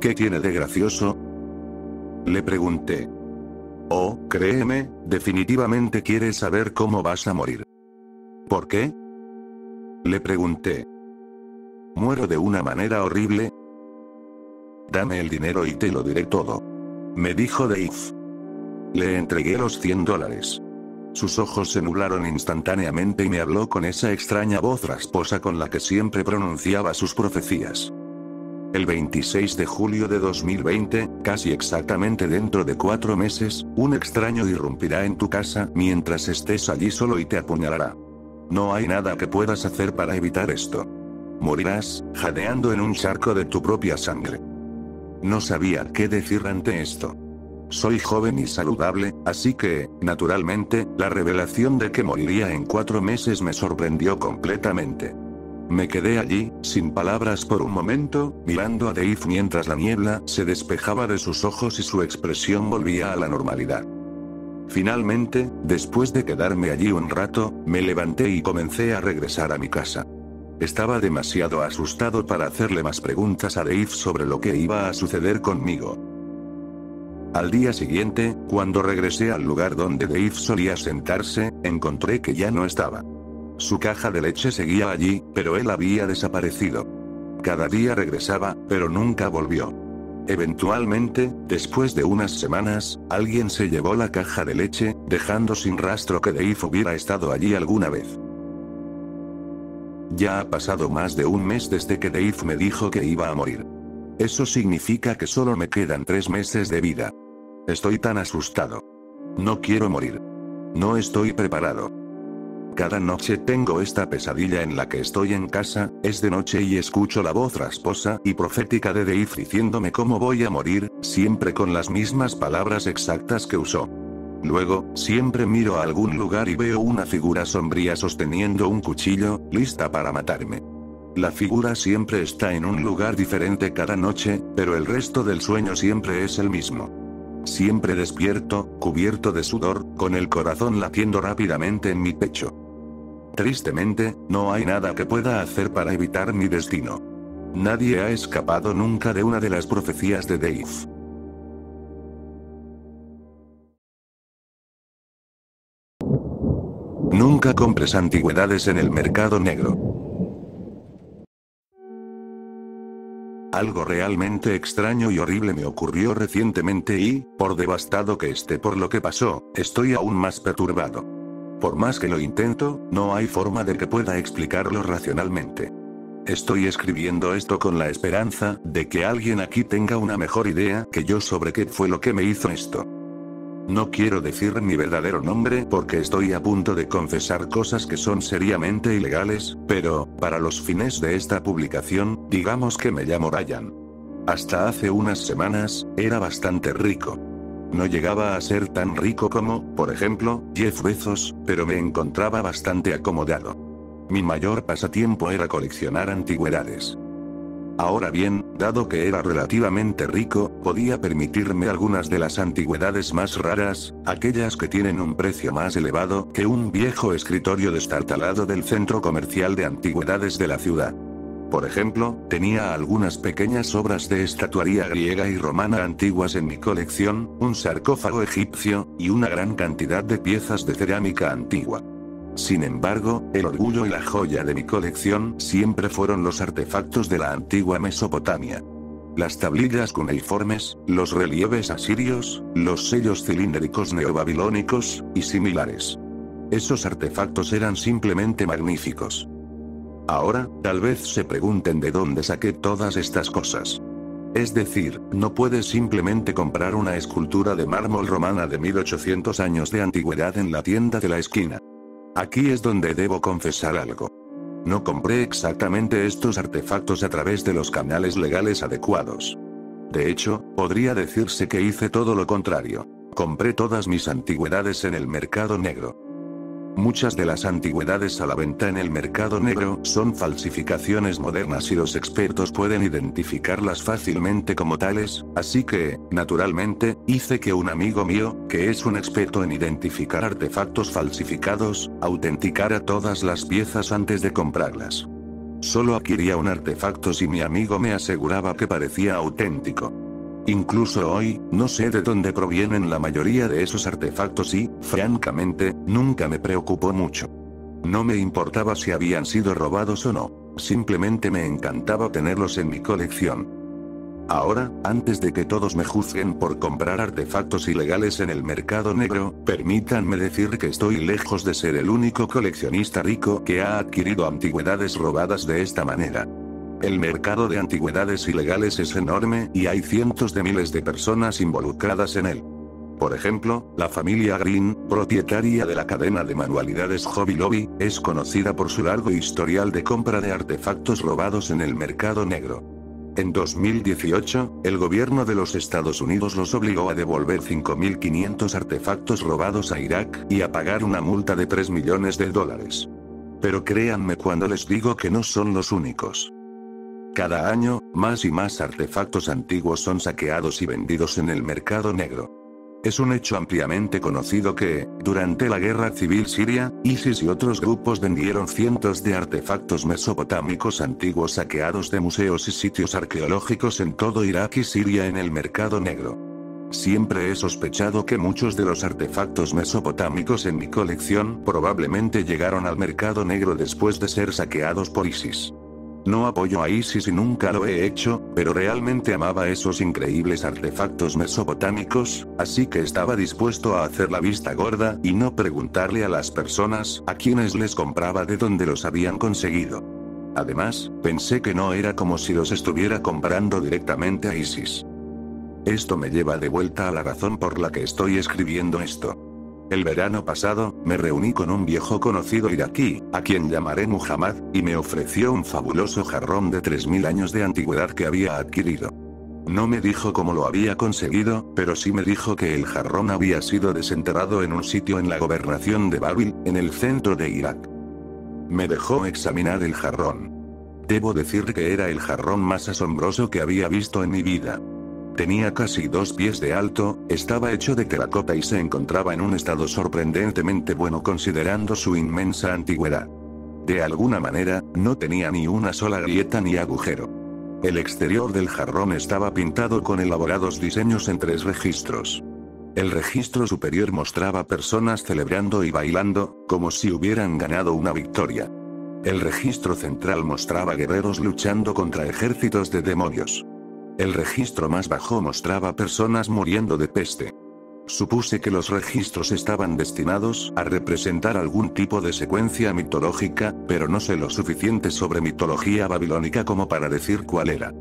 ¿Qué tiene de gracioso? Le pregunté. Oh, créeme, definitivamente quieres saber cómo vas a morir. ¿Por qué? Le pregunté. ¿Muero de una manera horrible? Dame el dinero y te lo diré todo, me dijo Dave. Le entregué los $100. Sus ojos se nublaron instantáneamente y me habló con esa extraña voz rasposa con la que siempre pronunciaba sus profecías. El 26 de julio de 2020, casi exactamente dentro de 4 meses, un extraño irrumpirá en tu casa mientras estés allí solo y te apuñalará. No hay nada que puedas hacer para evitar esto. Morirás, jadeando en un charco de tu propia sangre. No sabía qué decir ante esto. Soy joven y saludable, así que, naturalmente, la revelación de que moriría en 4 meses me sorprendió completamente. Me quedé allí, sin palabras por un momento, mirando a Dave mientras la niebla se despejaba de sus ojos y su expresión volvía a la normalidad. Finalmente, después de quedarme allí un rato, me levanté y comencé a regresar a mi casa. Estaba demasiado asustado para hacerle más preguntas a Dave sobre lo que iba a suceder conmigo. Al día siguiente, cuando regresé al lugar donde Dave solía sentarse, encontré que ya no estaba. Su caja de leche seguía allí, pero él había desaparecido. Cada día regresaba, pero nunca volvió. Eventualmente, después de unas semanas, alguien se llevó la caja de leche, dejando sin rastro que Dave hubiera estado allí alguna vez. Ya ha pasado más de un mes desde que Dave me dijo que iba a morir. Eso significa que solo me quedan 3 meses de vida. Estoy tan asustado. No quiero morir. No estoy preparado. Cada noche tengo esta pesadilla en la que estoy en casa, es de noche y escucho la voz rasposa y profética de Dave diciéndome cómo voy a morir, siempre con las mismas palabras exactas que usó. Luego, siempre miro a algún lugar y veo una figura sombría sosteniendo un cuchillo, lista para matarme. La figura siempre está en un lugar diferente cada noche, pero el resto del sueño siempre es el mismo. Siempre despierto, cubierto de sudor, con el corazón latiendo rápidamente en mi pecho. Tristemente, no hay nada que pueda hacer para evitar mi destino. Nadie ha escapado nunca de una de las profecías de Dave. Nunca compres antigüedades en el mercado negro. Algo realmente extraño y horrible me ocurrió recientemente y, por devastado que esté por lo que pasó, estoy aún más perturbado. Por más que lo intento, no hay forma de que pueda explicarlo racionalmente. Estoy escribiendo esto con la esperanza de que alguien aquí tenga una mejor idea que yo sobre qué fue lo que me hizo esto. No quiero decir mi verdadero nombre porque estoy a punto de confesar cosas que son seriamente ilegales, pero, para los fines de esta publicación, digamos que me llamo Ryan. Hasta hace unas semanas, era bastante rico. No llegaba a ser tan rico como, por ejemplo, Jeff Bezos, pero me encontraba bastante acomodado. Mi mayor pasatiempo era coleccionar antigüedades. Ahora bien, dado que era relativamente rico, podía permitirme algunas de las antigüedades más raras, aquellas que tienen un precio más elevado que un viejo escritorio destartalado del centro comercial de antigüedades de la ciudad. Por ejemplo, tenía algunas pequeñas obras de estatuaría griega y romana antiguas en mi colección, un sarcófago egipcio, y una gran cantidad de piezas de cerámica antigua. Sin embargo, el orgullo y la joya de mi colección siempre fueron los artefactos de la antigua Mesopotamia. Las tablillas cuneiformes, los relieves asirios, los sellos cilíndricos neobabilónicos, y similares. Esos artefactos eran simplemente magníficos. Ahora, tal vez se pregunten de dónde saqué todas estas cosas. Es decir, no puedes simplemente comprar una escultura de mármol romana de 1800 años de antigüedad en la tienda de la esquina. Aquí es donde debo confesar algo. No compré exactamente estos artefactos a través de los canales legales adecuados. De hecho, podría decirse que hice todo lo contrario. Compré todas mis antigüedades en el mercado negro. Muchas de las antigüedades a la venta en el mercado negro son falsificaciones modernas y los expertos pueden identificarlas fácilmente como tales, así que, naturalmente, hice que un amigo mío, que es un experto en identificar artefactos falsificados, autenticara todas las piezas antes de comprarlas. Solo adquiría un artefacto si mi amigo me aseguraba que parecía auténtico. Incluso hoy, no sé de dónde provienen la mayoría de esos artefactos y, francamente, nunca me preocupó mucho. No me importaba si habían sido robados o no, simplemente me encantaba tenerlos en mi colección. Ahora, antes de que todos me juzguen por comprar artefactos ilegales en el mercado negro, permítanme decir que estoy lejos de ser el único coleccionista rico que ha adquirido antigüedades robadas de esta manera. El mercado de antigüedades ilegales es enorme y hay cientos de miles de personas involucradas en él. Por ejemplo, la familia Green, propietaria de la cadena de manualidades Hobby Lobby, es conocida por su largo historial de compra de artefactos robados en el mercado negro. En 2018, el gobierno de los Estados Unidos los obligó a devolver 5.500 artefactos robados a Irak y a pagar una multa de $3 millones. Pero créanme cuando les digo que no son los únicos. Cada año, más y más artefactos antiguos son saqueados y vendidos en el mercado negro. Es un hecho ampliamente conocido que, durante la guerra civil siria, ISIS y otros grupos vendieron cientos de artefactos mesopotámicos antiguos saqueados de museos y sitios arqueológicos en todo Irak y Siria en el mercado negro. Siempre he sospechado que muchos de los artefactos mesopotámicos en mi colección probablemente llegaron al mercado negro después de ser saqueados por ISIS. No apoyo a ISIS y nunca lo he hecho, pero realmente amaba esos increíbles artefactos mesopotámicos, así que estaba dispuesto a hacer la vista gorda y no preguntarle a las personas a quienes les compraba de dónde los habían conseguido. Además, pensé que no era como si los estuviera comprando directamente a ISIS. Esto me lleva de vuelta a la razón por la que estoy escribiendo esto. El verano pasado, me reuní con un viejo conocido iraquí, a quien llamaré Muhammad, y me ofreció un fabuloso jarrón de 3000 años de antigüedad que había adquirido. No me dijo cómo lo había conseguido, pero sí me dijo que el jarrón había sido desenterrado en un sitio en la gobernación de Babil, en el centro de Irak. Me dejó examinar el jarrón. Debo decir que era el jarrón más asombroso que había visto en mi vida. Tenía casi 2 pies de alto, estaba hecho de terracota y se encontraba en un estado sorprendentemente bueno considerando su inmensa antigüedad. De alguna manera, no tenía ni una sola grieta ni agujero. El exterior del jarrón estaba pintado con elaborados diseños en 3 registros. El registro superior mostraba personas celebrando y bailando, como si hubieran ganado una victoria. El registro central mostraba guerreros luchando contra ejércitos de demonios. El registro más bajo mostraba personas muriendo de peste. Supuse que los registros estaban destinados a representar algún tipo de secuencia mitológica, pero no sé lo suficiente sobre mitología babilónica como para decir cuál era.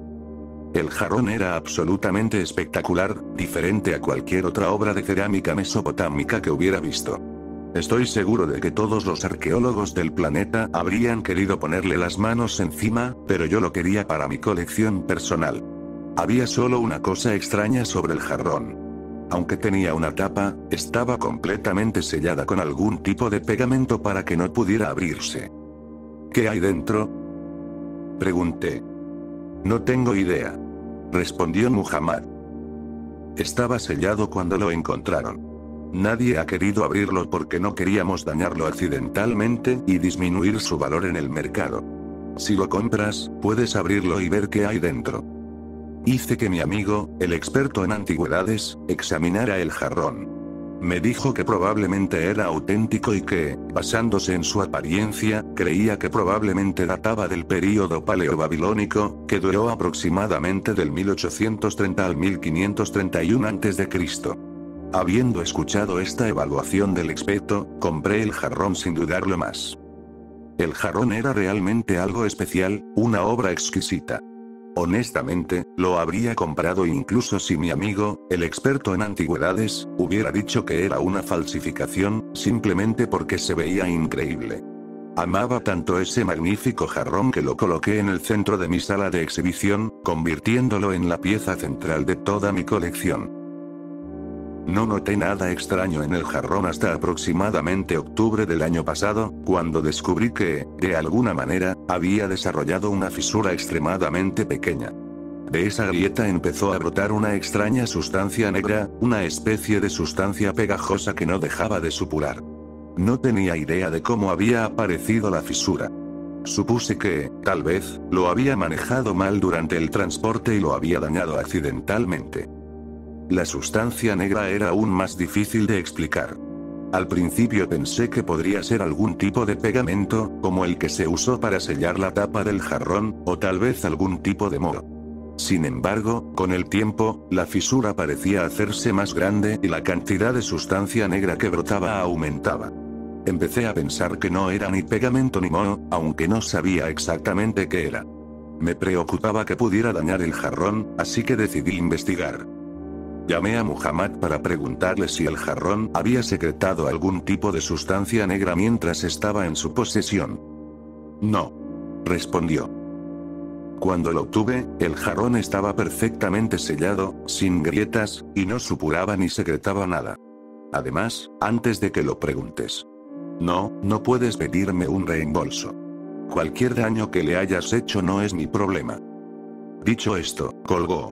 El jarrón era absolutamente espectacular, diferente a cualquier otra obra de cerámica mesopotámica que hubiera visto. Estoy seguro de que todos los arqueólogos del planeta habrían querido ponerle las manos encima, pero yo lo quería para mi colección personal. Había solo una cosa extraña sobre el jarrón. Aunque tenía una tapa, estaba completamente sellada con algún tipo de pegamento para que no pudiera abrirse. ¿Qué hay dentro?, pregunté. No tengo idea, respondió Muhammad. Estaba sellado cuando lo encontraron. Nadie ha querido abrirlo porque no queríamos dañarlo accidentalmente y disminuir su valor en el mercado. Si lo compras, puedes abrirlo y ver qué hay dentro. Hice que mi amigo, el experto en antigüedades, examinara el jarrón. Me dijo que probablemente era auténtico y que, basándose en su apariencia, creía que probablemente databa del período paleobabilónico, que duró aproximadamente del 1830 al 1531 a.C. Habiendo escuchado esta evaluación del experto, compré el jarrón sin dudarlo más. El jarrón era realmente algo especial, una obra exquisita. Honestamente, lo habría comprado incluso si mi amigo, el experto en antigüedades, hubiera dicho que era una falsificación, simplemente porque se veía increíble. Amaba tanto ese magnífico jarrón que lo coloqué en el centro de mi sala de exhibición, convirtiéndolo en la pieza central de toda mi colección. No noté nada extraño en el jarrón hasta aproximadamente octubre del año pasado, cuando descubrí que, de alguna manera, había desarrollado una fisura extremadamente pequeña. De esa grieta empezó a brotar una extraña sustancia negra, una especie de sustancia pegajosa que no dejaba de supurar. No tenía idea de cómo había aparecido la fisura. Supuse que, tal vez, lo había manejado mal durante el transporte y lo había dañado accidentalmente. La sustancia negra era aún más difícil de explicar. Al principio pensé que podría ser algún tipo de pegamento, como el que se usó para sellar la tapa del jarrón, o tal vez algún tipo de moho. Sin embargo, con el tiempo, la fisura parecía hacerse más grande y la cantidad de sustancia negra que brotaba aumentaba. Empecé a pensar que no era ni pegamento ni moho, aunque no sabía exactamente qué era. Me preocupaba que pudiera dañar el jarrón, así que decidí investigar. Llamé a Muhammad para preguntarle si el jarrón había secretado algún tipo de sustancia negra mientras estaba en su posesión. No, respondió. Cuando lo obtuve, el jarrón estaba perfectamente sellado, sin grietas, y no supuraba ni secretaba nada. Además, antes de que lo preguntes. No puedes pedirme un reembolso. Cualquier daño que le hayas hecho no es mi problema. Dicho esto, colgó.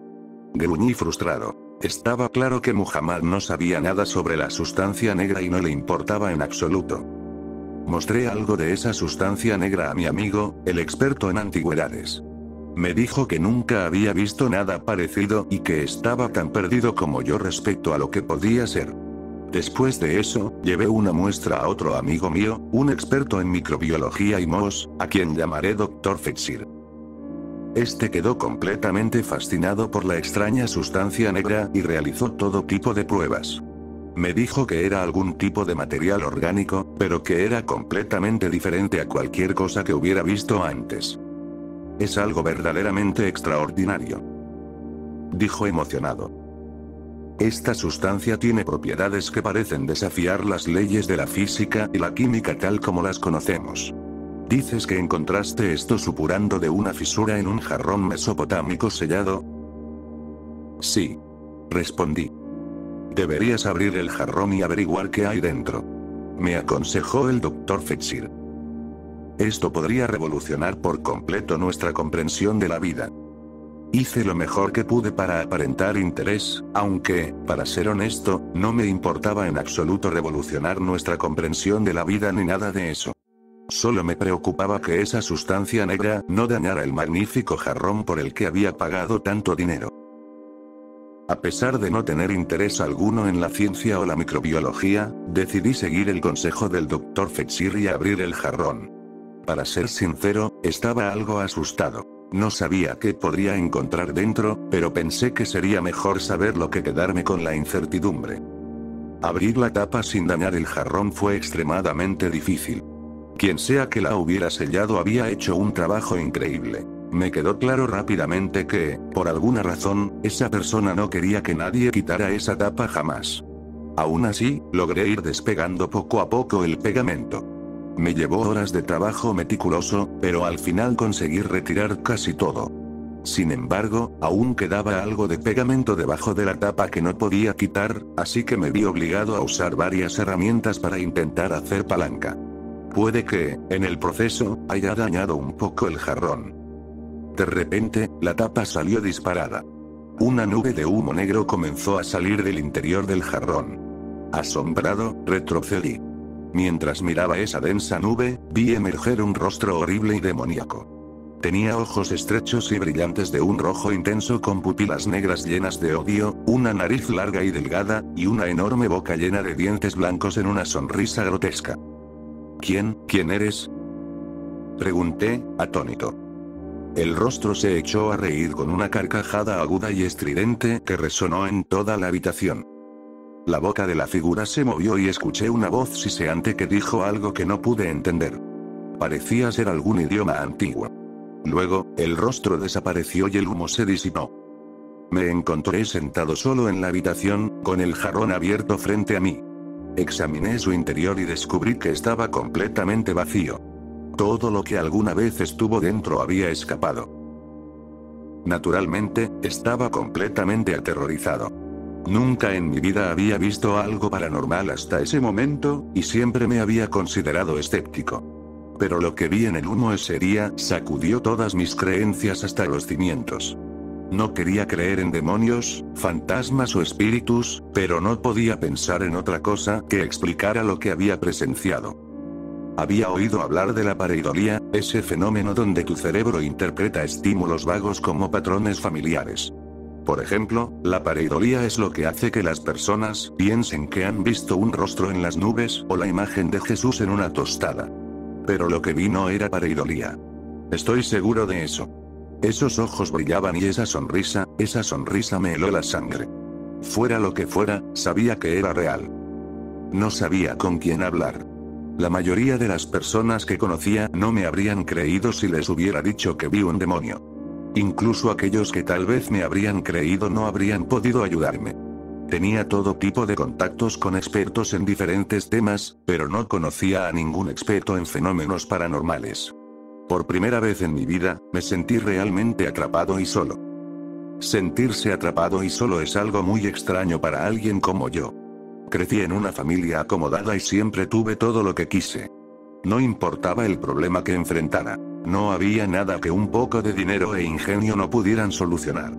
Gruñí frustrado. Estaba claro que Muhammad no sabía nada sobre la sustancia negra y no le importaba en absoluto. Mostré algo de esa sustancia negra a mi amigo, el experto en antigüedades. Me dijo que nunca había visto nada parecido y que estaba tan perdido como yo respecto a lo que podía ser. Después de eso, llevé una muestra a otro amigo mío, un experto en microbiología y mohos, a quien llamaré Dr. Fetsir. Este quedó completamente fascinado por la extraña sustancia negra y realizó todo tipo de pruebas. Me dijo que era algún tipo de material orgánico, pero que era completamente diferente a cualquier cosa que hubiera visto antes. Es algo verdaderamente extraordinario, dijo emocionado. Esta sustancia tiene propiedades que parecen desafiar las leyes de la física y la química tal como las conocemos. ¿Dices que encontraste esto supurando de una fisura en un jarrón mesopotámico sellado? Sí, respondí. Deberías abrir el jarrón y averiguar qué hay dentro, me aconsejó el Dr. Fetsir. Esto podría revolucionar por completo nuestra comprensión de la vida. Hice lo mejor que pude para aparentar interés, aunque, para ser honesto, no me importaba en absoluto revolucionar nuestra comprensión de la vida ni nada de eso. Solo me preocupaba que esa sustancia negra no dañara el magnífico jarrón por el que había pagado tanto dinero. A pesar de no tener interés alguno en la ciencia o la microbiología, decidí seguir el consejo del Dr. Fetsir y abrir el jarrón. Para ser sincero, estaba algo asustado. No sabía qué podría encontrar dentro, pero pensé que sería mejor saberlo que quedarme con la incertidumbre. Abrir la tapa sin dañar el jarrón fue extremadamente difícil. Quien sea que la hubiera sellado había hecho un trabajo increíble. Me quedó claro rápidamente que, por alguna razón, esa persona no quería que nadie quitara esa tapa jamás. Aún así, logré ir despegando poco a poco el pegamento. Me llevó horas de trabajo meticuloso, pero al final conseguí retirar casi todo. Sin embargo, aún quedaba algo de pegamento debajo de la tapa que no podía quitar, así que me vi obligado a usar varias herramientas para intentar hacer palanca. Puede que, en el proceso, haya dañado un poco el jarrón. De repente, la tapa salió disparada. Una nube de humo negro comenzó a salir del interior del jarrón. Asombrado, retrocedí. Mientras miraba esa densa nube, vi emerger un rostro horrible y demoníaco. Tenía ojos estrechos y brillantes de un rojo intenso con pupilas negras llenas de odio, una nariz larga y delgada, y una enorme boca llena de dientes blancos en una sonrisa grotesca. ¿Quién eres?, pregunté, atónito. El rostro se echó a reír con una carcajada aguda y estridente que resonó en toda la habitación. La boca de la figura se movió y escuché una voz siseante que dijo algo que no pude entender. Parecía ser algún idioma antiguo. Luego, el rostro desapareció y el humo se disipó. Me encontré sentado solo en la habitación, con el jarrón abierto frente a mí. Examiné su interior y descubrí que estaba completamente vacío. Todo lo que alguna vez estuvo dentro había escapado. Naturalmente, estaba completamente aterrorizado. Nunca en mi vida había visto algo paranormal hasta ese momento, y siempre me había considerado escéptico. Pero lo que vi en el humo ese día sacudió todas mis creencias hasta los cimientos. No quería creer en demonios, fantasmas o espíritus, pero no podía pensar en otra cosa que explicara lo que había presenciado. Había oído hablar de la pareidolia, ese fenómeno donde tu cerebro interpreta estímulos vagos como patrones familiares. Por ejemplo, la pareidolia es lo que hace que las personas piensen que han visto un rostro en las nubes o la imagen de Jesús en una tostada. Pero lo que vi no era pareidolia. Estoy seguro de eso. Esos ojos brillaban y esa sonrisa me heló la sangre. Fuera lo que fuera, sabía que era real. No sabía con quién hablar. La mayoría de las personas que conocía no me habrían creído si les hubiera dicho que vi un demonio. Incluso aquellos que tal vez me habrían creído no habrían podido ayudarme. Tenía todo tipo de contactos con expertos en diferentes temas, pero no conocía a ningún experto en fenómenos paranormales. Por primera vez en mi vida, me sentí realmente atrapado y solo. Sentirse atrapado y solo es algo muy extraño para alguien como yo. Crecí en una familia acomodada y siempre tuve todo lo que quise. No importaba el problema que enfrentara. No había nada que un poco de dinero e ingenio no pudieran solucionar.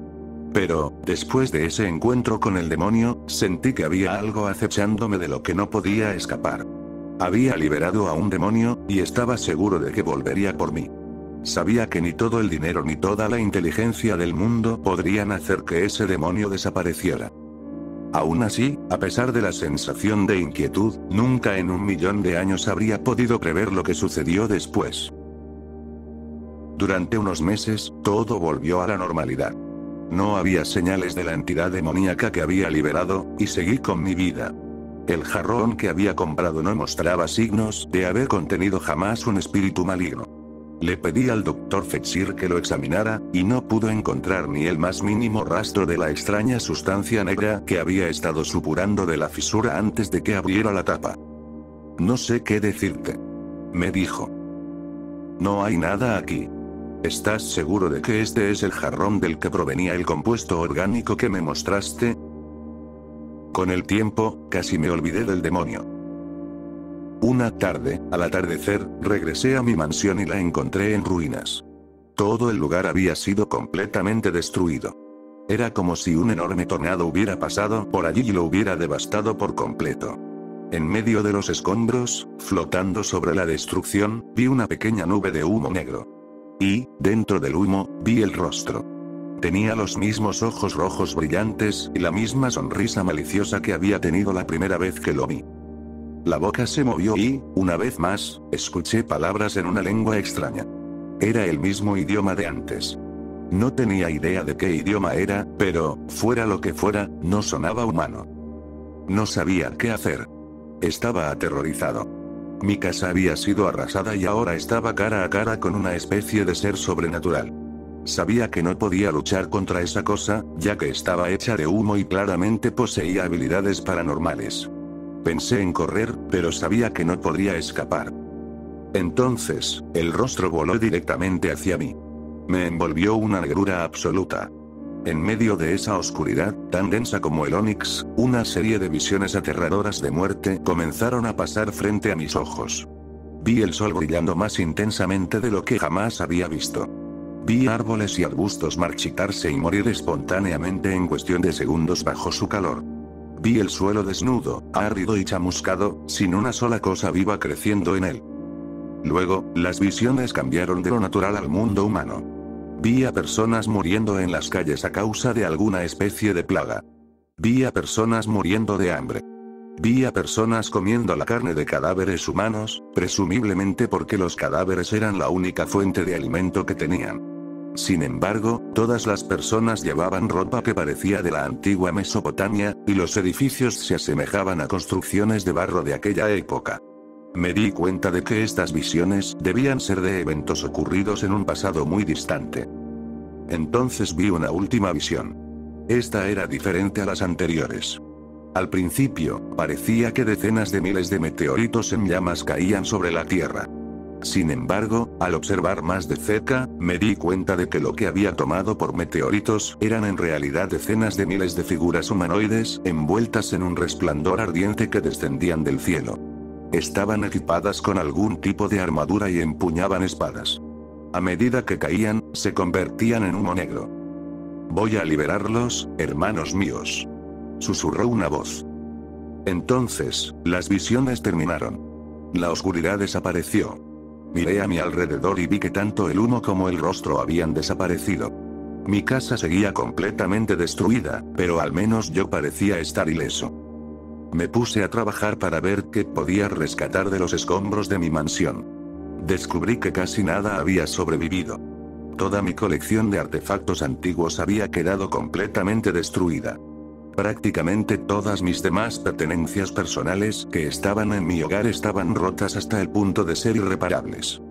Pero, después de ese encuentro con el demonio, sentí que había algo acechándome de lo que no podía escapar. Había liberado a un demonio, y estaba seguro de que volvería por mí. Sabía que ni todo el dinero ni toda la inteligencia del mundo podrían hacer que ese demonio desapareciera. Aún así, a pesar de la sensación de inquietud, nunca en 1.000.000 de años habría podido prever lo que sucedió después. Durante unos meses, todo volvió a la normalidad. No había señales de la entidad demoníaca que había liberado, y seguí con mi vida. El jarrón que había comprado no mostraba signos de haber contenido jamás un espíritu maligno. Le pedí al doctor Fetchir que lo examinara, y no pudo encontrar ni el más mínimo rastro de la extraña sustancia negra que había estado supurando de la fisura antes de que abriera la tapa. No sé qué decirte, me dijo. No hay nada aquí. ¿Estás seguro de que este es el jarrón del que provenía el compuesto orgánico que me mostraste? Con el tiempo, casi me olvidé del demonio. Una tarde, al atardecer, regresé a mi mansión y la encontré en ruinas. Todo el lugar había sido completamente destruido. Era como si un enorme tornado hubiera pasado por allí y lo hubiera devastado por completo. En medio de los escombros, flotando sobre la destrucción, vi una pequeña nube de humo negro. Y, dentro del humo, vi el rostro. Tenía los mismos ojos rojos brillantes y la misma sonrisa maliciosa que había tenido la primera vez que lo vi. La boca se movió y, una vez más, escuché palabras en una lengua extraña. Era el mismo idioma de antes. No tenía idea de qué idioma era, pero, fuera lo que fuera, no sonaba humano. No sabía qué hacer. Estaba aterrorizado. Mi casa había sido arrasada y ahora estaba cara a cara con una especie de ser sobrenatural. Sabía que no podía luchar contra esa cosa, ya que estaba hecha de humo y claramente poseía habilidades paranormales. Pensé en correr, pero sabía que no podría escapar. Entonces, el rostro voló directamente hacia mí. Me envolvió una negrura absoluta. En medio de esa oscuridad, tan densa como el ónix, una serie de visiones aterradoras de muerte comenzaron a pasar frente a mis ojos. Vi el sol brillando más intensamente de lo que jamás había visto. Vi árboles y arbustos marchitarse y morir espontáneamente en cuestión de segundos bajo su calor. Vi el suelo desnudo, árido y chamuscado, sin una sola cosa viva creciendo en él. Luego, las visiones cambiaron de lo natural al mundo humano. Vi a personas muriendo en las calles a causa de alguna especie de plaga. Vi a personas muriendo de hambre. Vi a personas comiendo la carne de cadáveres humanos, presumiblemente porque los cadáveres eran la única fuente de alimento que tenían. Sin embargo, todas las personas llevaban ropa que parecía de la antigua Mesopotamia, y los edificios se asemejaban a construcciones de barro de aquella época. Me di cuenta de que estas visiones debían ser de eventos ocurridos en un pasado muy distante. Entonces vi una última visión. Esta era diferente a las anteriores. Al principio, parecía que decenas de miles de meteoritos en llamas caían sobre la Tierra. Sin embargo, al observar más de cerca, me di cuenta de que lo que había tomado por meteoritos eran en realidad decenas de miles de figuras humanoides envueltas en un resplandor ardiente que descendían del cielo. Estaban equipadas con algún tipo de armadura y empuñaban espadas. A medida que caían, se convertían en humo negro. «Voy a liberarlos, hermanos míos», susurró una voz. Entonces, las visiones terminaron. La oscuridad desapareció. Miré a mi alrededor y vi que tanto el humo como el rostro habían desaparecido. Mi casa seguía completamente destruida, pero al menos yo parecía estar ileso. Me puse a trabajar para ver qué podía rescatar de los escombros de mi mansión. Descubrí que casi nada había sobrevivido. Toda mi colección de artefactos antiguos había quedado completamente destruida. Prácticamente todas mis demás pertenencias personales que estaban en mi hogar estaban rotas hasta el punto de ser irreparables.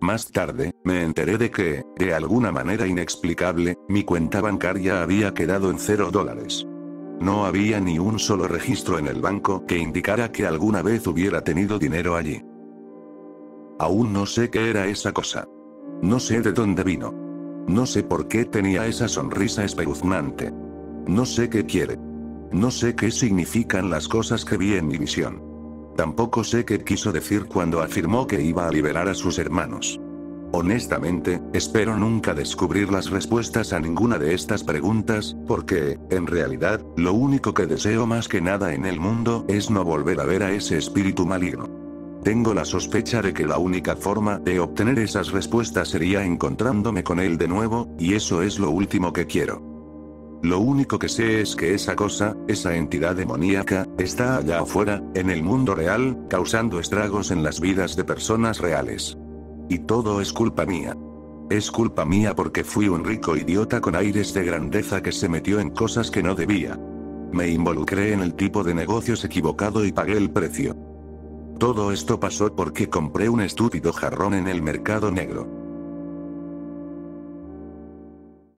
Más tarde, me enteré de que, de alguna manera inexplicable, mi cuenta bancaria había quedado en $0. No había ni un solo registro en el banco que indicara que alguna vez hubiera tenido dinero allí. Aún no sé qué era esa cosa. No sé de dónde vino. No sé por qué tenía esa sonrisa espeluznante. No sé qué quiere. No sé qué significan las cosas que vi en mi visión. Tampoco sé qué quiso decir cuando afirmó que iba a liberar a sus hermanos. Honestamente, espero nunca descubrir las respuestas a ninguna de estas preguntas, porque, en realidad, lo único que deseo más que nada en el mundo es no volver a ver a ese espíritu maligno. Tengo la sospecha de que la única forma de obtener esas respuestas sería encontrándome con él de nuevo, y eso es lo último que quiero. Lo único que sé es que esa cosa, esa entidad demoníaca, está allá afuera, en el mundo real, causando estragos en las vidas de personas reales. Y todo es culpa mía. Es culpa mía porque fui un rico idiota con aires de grandeza que se metió en cosas que no debía. Me involucré en el tipo de negocios equivocado y pagué el precio. Todo esto pasó porque compré un estúpido jarrón en el mercado negro.